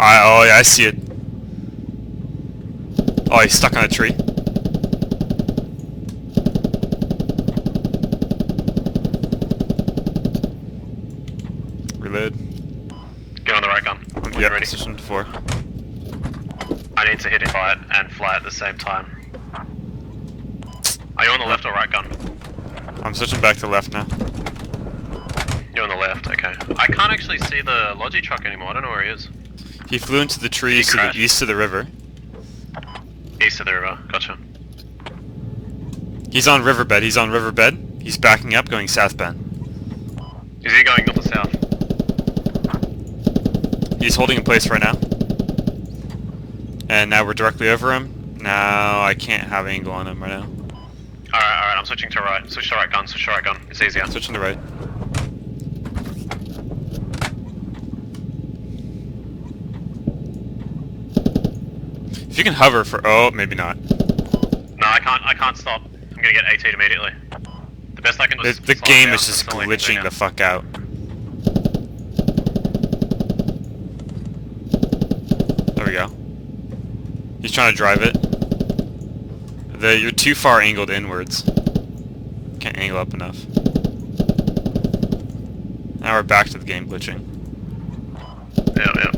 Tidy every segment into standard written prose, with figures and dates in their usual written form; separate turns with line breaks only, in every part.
Oh yeah, I see it. Oh, he's stuck on a tree. Reload.
Get on the right gun. When you're ready.
Position 4.
I need to hit and fly at the same time. Are you on the left or right gun?
I'm switching back to left now.
You're on the left, okay. I can't actually see the Logi truck anymore, I don't know where he is.
He flew into the trees to the east of the river.
East of the river, gotcha.
He's on riverbed, He's backing up, going southbound.
Is he going north or south?
He's holding in place right now. And now we're directly over him. Now I can't have angle on him right now.
Alright, I'm switching to right. Switch to right gun, It's easier.
Switching to right. If you can hover for... Oh, maybe not.
No, I can't stop. I'm gonna get AT'd immediately. The best I can do is...
The game is just glitching the fuck out. There we go. He's trying to drive it. You're too far angled inwards. Can't angle up enough. Now we're back to the game glitching.
Yeah.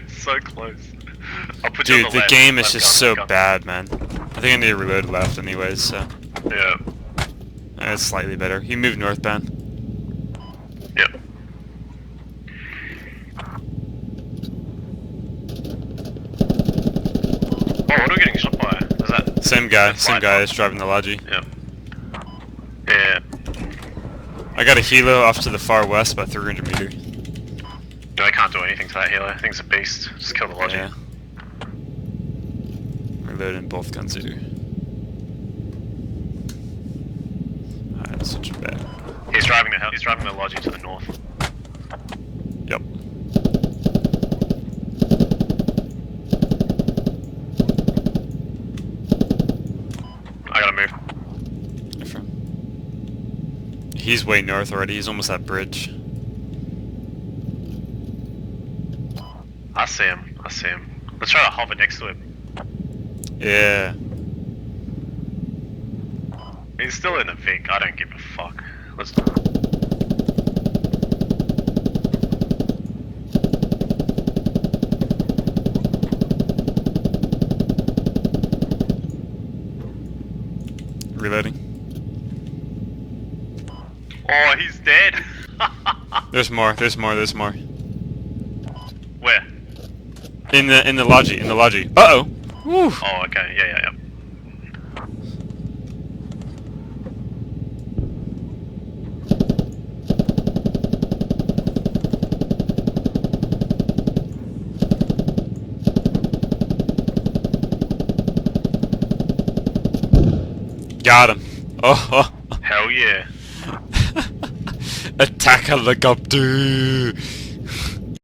So close. I'll put
Dude,
you on the
the
left,
game is
left
just
gun,
so bad, man. I think I need to reload left anyways, so...
Yeah.
That's slightly better. He moved northbound.
Yep. Oh, what are we getting shot by? Is that...
Same guy that's driving the Logi.
Yep. Yeah.
I got a helo off to the far west, about 300 meters.
No, I can't do anything to that healer. I think it's a beast. Just kill the Logi.
Yeah. Reloading both guns here. Alright, switching back.
He's driving the Logi to the north.
Yep.
I gotta move.
He's way north already. He's almost at bridge.
I see him. Let's try to hover next to him.
Yeah.
He's still in the Vic. I don't give a fuck. Let's...
Reloading.
Oh, he's dead.
There's more.
Where?
In the Logi. Uh-oh. Woo.
Oh, okay. Yeah.
Got him. Oh.
Hell yeah.
Attack helicopter.